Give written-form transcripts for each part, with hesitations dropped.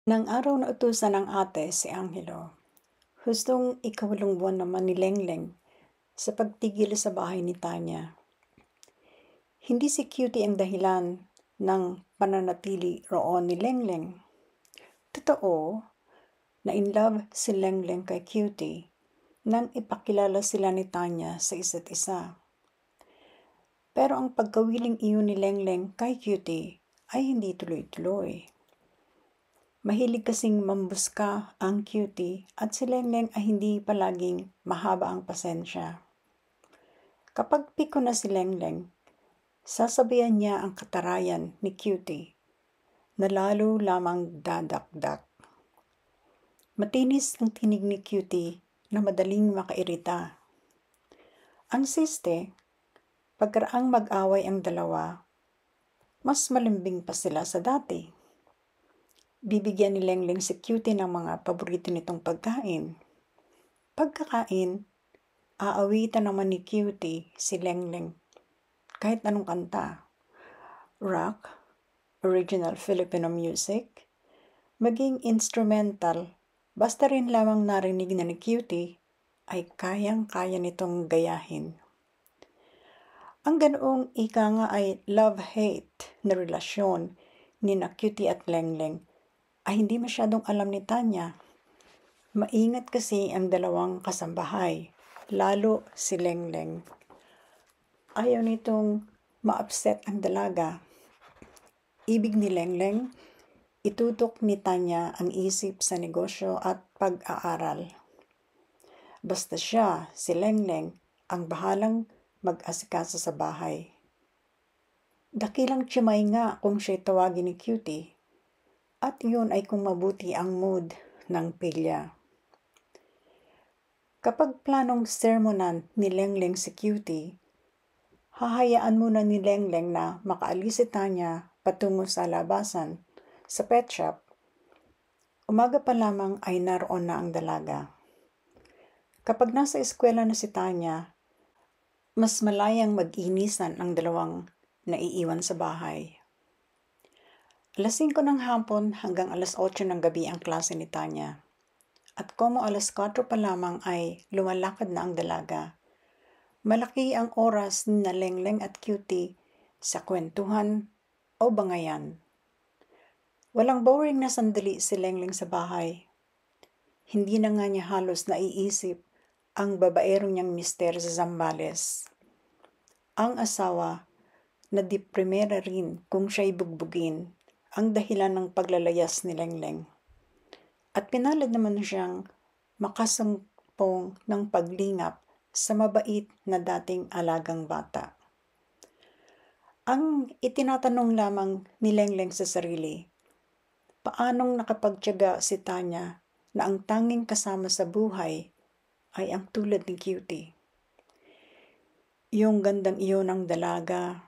Nang araw na utusan ng ate si Angelo, hustong ikawalong buwan naman ni Lengleng sa pagtigil sa bahay ni Tanya. Hindi si Cutie ang dahilan ng pananatili roon ni Lengleng. Totoo na in love si Lengleng kay Cutie nang ipakilala sila ni Tanya sa isa't isa. Pero ang pagkawiling iyon ni Lengleng kay Cutie ay hindi tuloy-tuloy. Mahilig kasing mambuska ang Cutie at si Lengleng ay hindi palaging mahaba ang pasensya. Kapag piko na si Lengleng, sasabayan niya ang katarayan ni Cutie na lalo lamang dadakdak. Matinis ang tinig ni Cutie na madaling makairita. Ang siste, pagkaraang mag-away ang dalawa, mas malambing pa sila sa dati. Bibigyan ni Lengleng si Cutie ng mga paborito nitong pagkain. Pagkakain, aawitan naman ni Cutie si Lengleng kahit anong kanta. Rock, original Filipino music, maging instrumental, basta rin lamang narinig na ni Cutie ay kayang-kaya nitong gayahin. Ang ganoong ika nga ay love-hate na relasyon ni na Cutie at Lengleng ay hindi masyadong alam ni Tanya. Maingat kasi ang dalawang kasambahay, lalo si Lengleng. Ayaw nitong ma-upset ang dalaga. Ibig ni Lengleng, itutok ni Tanya ang isip sa negosyo at pag-aaral. Basta siya, si Lengleng, ang bahalang mag-asikaso sa bahay. Dakilang tiyamay nga kung siya'y tawagin ni Cutie, at yun ay kung mabuti ang mood ng pilya. Kapag planong sermonan ni Lengleng si Cutie, hahayaan muna ni Lengleng na makaalis si Tanya patungo sa labasan, sa pet shop. Umaga pa lamang ay naroon na ang dalaga. Kapag nasa eskwela na si Tanya, mas malayang mag-inisan ang dalawang naiiwan sa bahay. Alas 5 ng hapon hanggang alas 8 ng gabi ang klase ni Tanya. At como alas 4 pa lamang ay lumalakad na ang dalaga. Malaki ang oras ni na Lengleng at Cutie sa kwentuhan o bangayan. Walang boring na sandali si Lengleng sa bahay. Hindi na nga niya halos naiisip ang babaerong niyang mister sa Zambales. Ang asawa na deprimera rin kung siya'y bugbugin ang dahilan ng paglalayas ni Lengleng. At pinalad naman siyang makasumpong ng paglingap sa mabait na dating alagang bata. Ang itinatanong lamang ni Lengleng sa sarili, paanong nakapagtiyaga si Tanya na ang tanging kasama sa buhay ay ang tulad ni Cutie? Yung gandang iyon ng dalaga.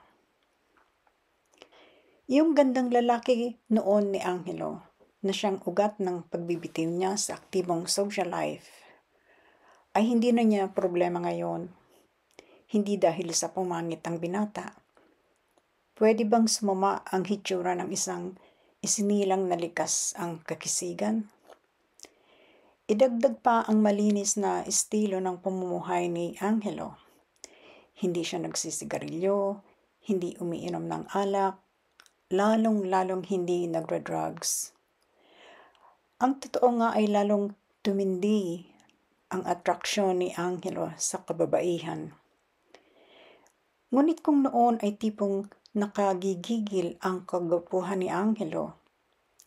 Yung gandang lalaki noon ni Angelo na siyang ugat ng pagbibitiw niya sa aktibong social life ay hindi na niya problema ngayon. Hindi dahil sa pumangit ang binata. Pwede bang sumama ang hitsura ng isang isinilang na likas ang kakisigan? Idagdag pa ang malinis na estilo ng pamumuhay ni Angelo. Hindi siya nagsisigarilyo, hindi umiinom ng alak, lalong-lalong hindi nagre-drugs. Ang totoo nga ay lalong tumindi ang atraksyon ni Angelo sa kababaihan. Ngunit kung noon ay tipong nakagigigil ang kagwapuhan ni Angelo,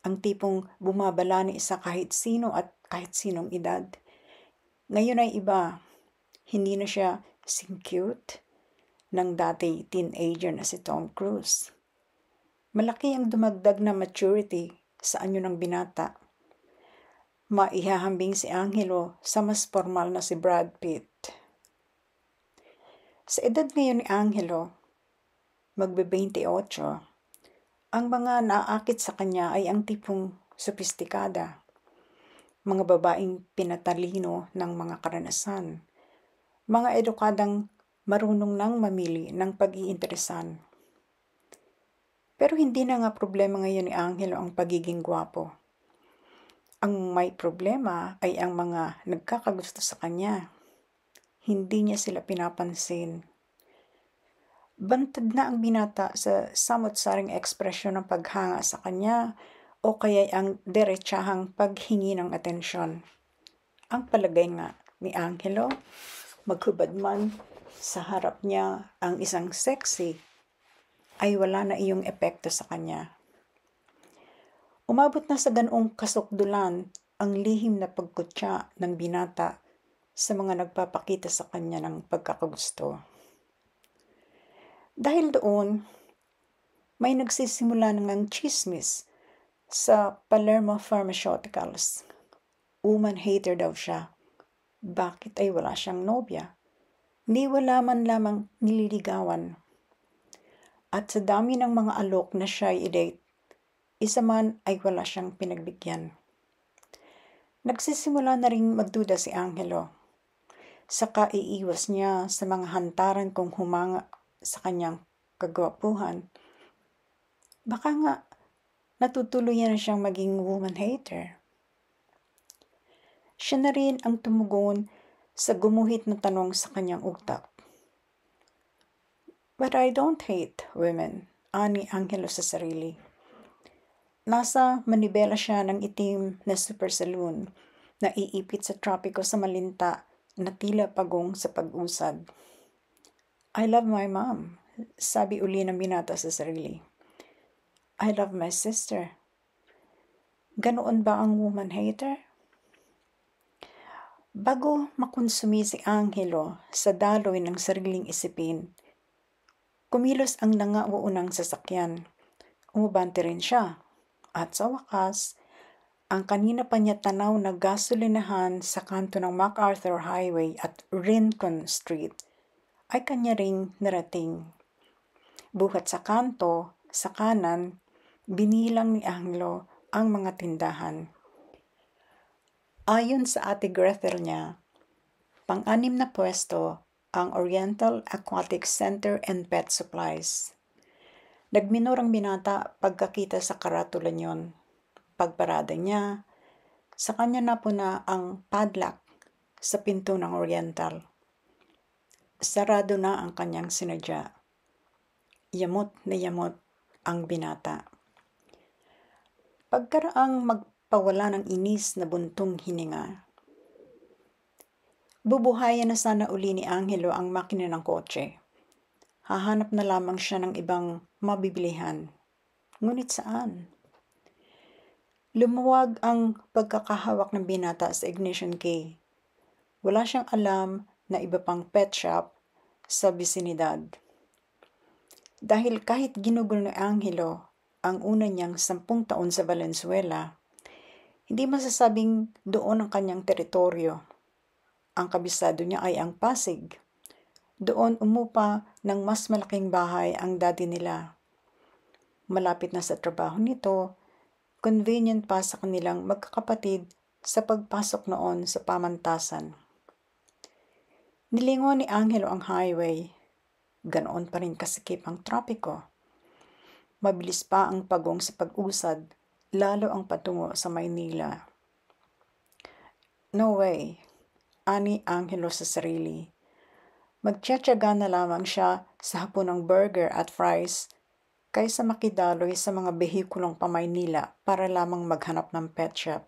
ang tipong bumabala ni isa kahit sino at kahit sinong edad, ngayon ay iba. Hindi na siya sing cute ng dati teenager na si Tom Cruise. Malaki ang dumagdag na maturity sa anyo ng binata. Maihahambing si Angelo sa mas formal na si Brad Pitt. Sa edad ngayon ni Angelo, magbe-28, ang mga naaakit sa kanya ay ang tipong sopistikada, mga babaeng pinatalino ng mga karanasan, mga edukadang marunong nang mamili ng pag-iinteresan. Pero hindi na nga problema ngayon ni Angelo ang pagiging gwapo. Ang may problema ay ang mga nagkakagusto sa kanya. Hindi niya sila pinapansin. Bantad na ang binata sa samot-saring ekspresyon ng paghanga sa kanya o kaya'y ang diretsahang paghingi ng atensyon. Ang palagay nga ni Angelo, maghubad man sa harap niya ang isang sexy, ay wala na iyong epekto sa kanya. Umabot na sa ganoong kasukdulan ang lihim na pagkutya ng binata sa mga nagpapakita sa kanya ng pagkakagusto. Dahil doon, may nagsisimula ng chismis sa Palermo Pharmaceuticals. Woman-hater daw siya. Bakit ay wala siyang nobya? Ni wala man lamang nililigawan. At sa dami ng mga alok na siya'y i-date, isa man ay wala siyang pinagbigyan. Nagsisimula na ring magduda si Angelo. Saka iiwas niya sa mga hantaran kung humanga sa kanyang kagwapuhan. Baka nga natutuluyan na siyang maging woman-hater. Siya na rin ang tumugon sa gumuhit na tanong sa kanyang utak. But I don't hate women, ani Angelo sa sarili. Nasa manibela siya ng itim na super saloon na iipit sa trapiko sa malinta na tila pagong sa pag-usad. I love my mom, sabi uli ng binata sa sarili. I love my sister. Ganoon ba ang woman-hater? Bago makonsumi si Angelo sa daloy ng sariling isipin, kumilos ang nangauunang sasakyan. Umabante rin siya. At sa wakas, ang kanina pa niya tanaw na gasolinahan sa kanto ng MacArthur Highway at Rincon Street ay kanya ring narating. Buhat sa kanto, sa kanan, binilang ni Angelo ang mga tindahan. Ayon sa Ate Gretel niya, pang-anim na pwesto ang Oriental Aquatic Center and Pet Supplies. Nagminor ang binata pagkakita sa karatula niyon. Pagparada niya, sa kanya napuna ang padlock sa pinto ng Oriental. Sarado na ang kanyang sinadya. Yamot na yamot ang binata. Pagkaraang magpawala ng inis na buntong hininga, bubuhayan na sana uli ni Angelo ang makina ng kotse. Hahanap na lamang siya ng ibang mabibilihan. Ngunit saan? Lumuwag ang pagkakahawak ng binata sa ignition key. Wala siyang alam na iba pang pet shop sa bisinidad. Dahil kahit ginugulo ni Angelo ang una niyang 10 taon sa Valenzuela, hindi masasabing doon ang kanyang teritoryo. Ang kabisado niya ay ang Pasig. Doon umupa ng mas malaking bahay ang daddy nila. Malapit na sa trabaho nito, convenient pa sa kanilang magkakapatid sa pagpasok noon sa pamantasan. Nilingon ni Angelo ang highway. Ganoon pa rin kasikip ang trapiko. Mabilis pa ang pagong sa pag-usad, lalo ang patungo sa Maynila. No way, ani Angelo sa sarili. Magtiyatsaga na lamang siya sa hapon ng burger at fries kaysa makidaloy sa mga behikulong pa-Maynila para lamang maghanap ng pet shop.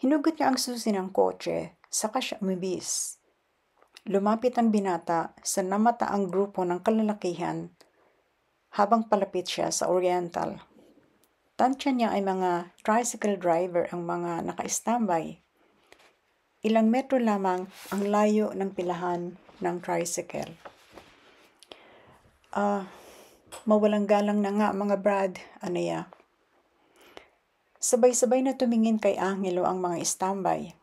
Hinugot niya ang susi ng kotse, saka siya umibis. Lumapit ang binata sa namataang grupo ng kalalakihan habang palapit siya sa Oriental. Tansya niya ay mga tricycle driver ang mga naka-standby. Ilang metro lamang ang layo ng pilahan ng tricycle. Mawalang galang na nga mga Brad, anaya. Sabay-sabay na tumingin kay Angelo ang mga standby.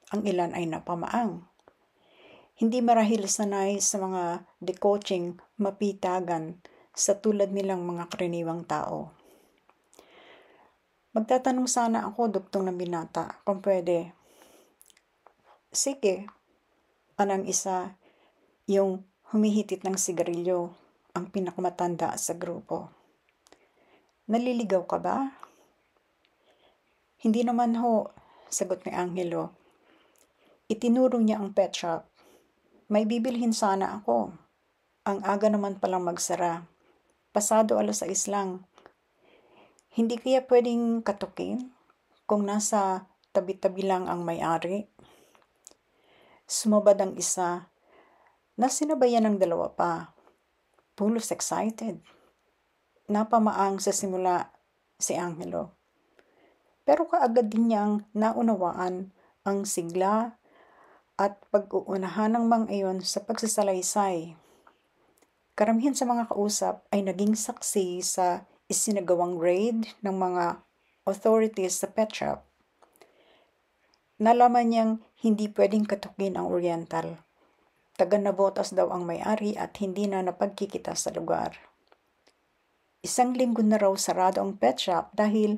Ang ilan ay napamaang. Hindi marahil sanay sa mga decoaching mapitagan sa tulad nilang mga karaniwang tao. Magtatanong sana ako, duktong ng binata, kung pwede. Sige, anang isa, yung humihitit ng sigarilyo, ang pinakamatanda sa grupo. Naliligaw ka ba? Hindi naman ho, sagot ni Angelo. Itinuro niya ang pet shop. May bibilhin sana ako. Ang aga naman palang magsara. Pasado 6:00 lang. Hindi kaya pwedeng katukin kung nasa tabi-tabi lang ang may-ari? Sumabad ang isa na sinabayan ng dalawa pa. Pulos excited. Napamaang sa simula si Angelo. Pero kaagad din niyang naunawaan ang sigla at pag-uunahan ng mang-iyon sa pagsasalaysay. Karamihan sa mga kausap ay naging saksi sa isinagawang raid ng mga authorities sa pet shop. Nalaman niyang hindi pwedeng katukin ang Oriental. Taga-Navotas daw ang may-ari at hindi na napagkikita sa lugar. 1 linggo na raw sarado ang pet shop dahil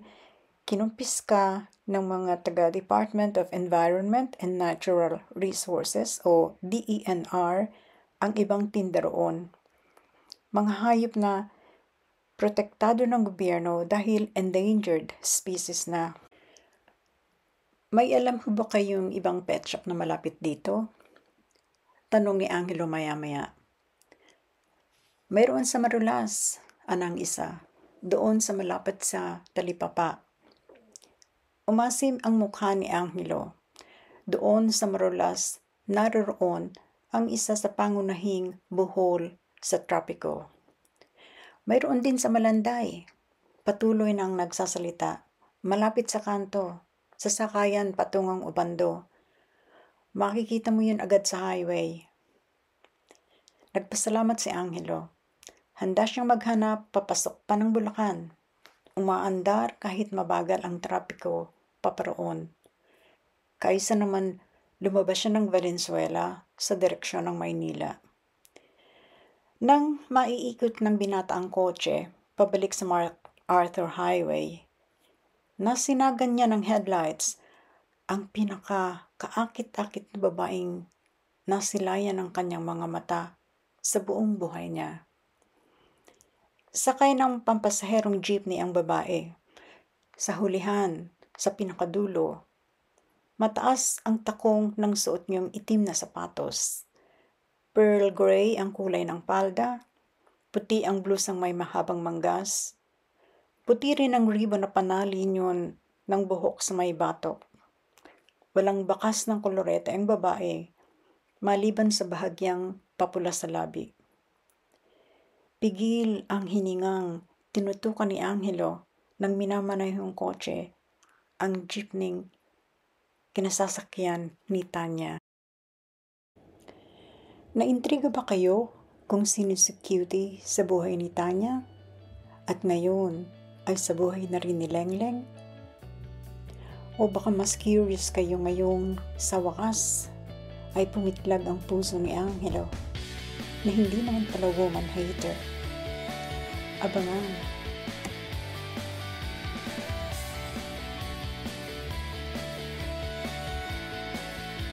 kinumpiska ng mga taga-Department of Environment and Natural Resources o DENR ang ibang tinda roon. Mga hayop na protektado ng gobyerno dahil endangered species na. May alam ho ba kayong ibang pet shop na malapit dito? Tanong ni Angelo maya-maya. Mayroon sa Marulas, anang isa, doon sa malapit sa Talipapa. Umasim ang mukha ni Angelo. Doon sa Marulas, naroon ang isa sa pangunahing buhol sa tropiko. Mayroon din sa Malanday. Patuloy nang nagsasalita. Malapit sa kanto, sa sakayan patungong Ubando. Makikita mo yun agad sa highway. Nagpasalamat si Angelo. Handa siyang maghanap papasok pa ng Bulacan. Umaandar kahit mabagal ang trapiko paparoon. Kaysa naman lumabas siya ng Valenzuela sa direksyon ng Maynila. Nang maiikot ng binata ang kotse pabalik sa MacArthur Highway, nasinagan niya ng headlights ang pinaka-kaakit-akit na babaeng nasilayan ng kanyang mga mata sa buong buhay niya. Sakay ng pampasaherong jeepney ang babae. Sa hulihan, sa pinakadulo, mataas ang takong ng suot niyang itim na sapatos. Pearl gray ang kulay ng palda, puti ang blusang may mahabang manggas, puti rin ang ribbon na panalinyon ng buhok sa may batok. Walang bakas ng kolorete ang babae, maliban sa bahagyang papula sa labi. Pigil ang hiningang tinutukan ni Angelo nang minamanayong kotse ang jeepney kinasasakyan ni Tanya. Naintriga ba kayo kung sino si Cutie sa buhay ni Tanya? At ngayon ay sa buhay na rin ni Lengleng? O baka mas curious kayo ngayong sa wakas ay pumitlag ang puso ni Angelo na hindi naman pala woman hater. Abangan.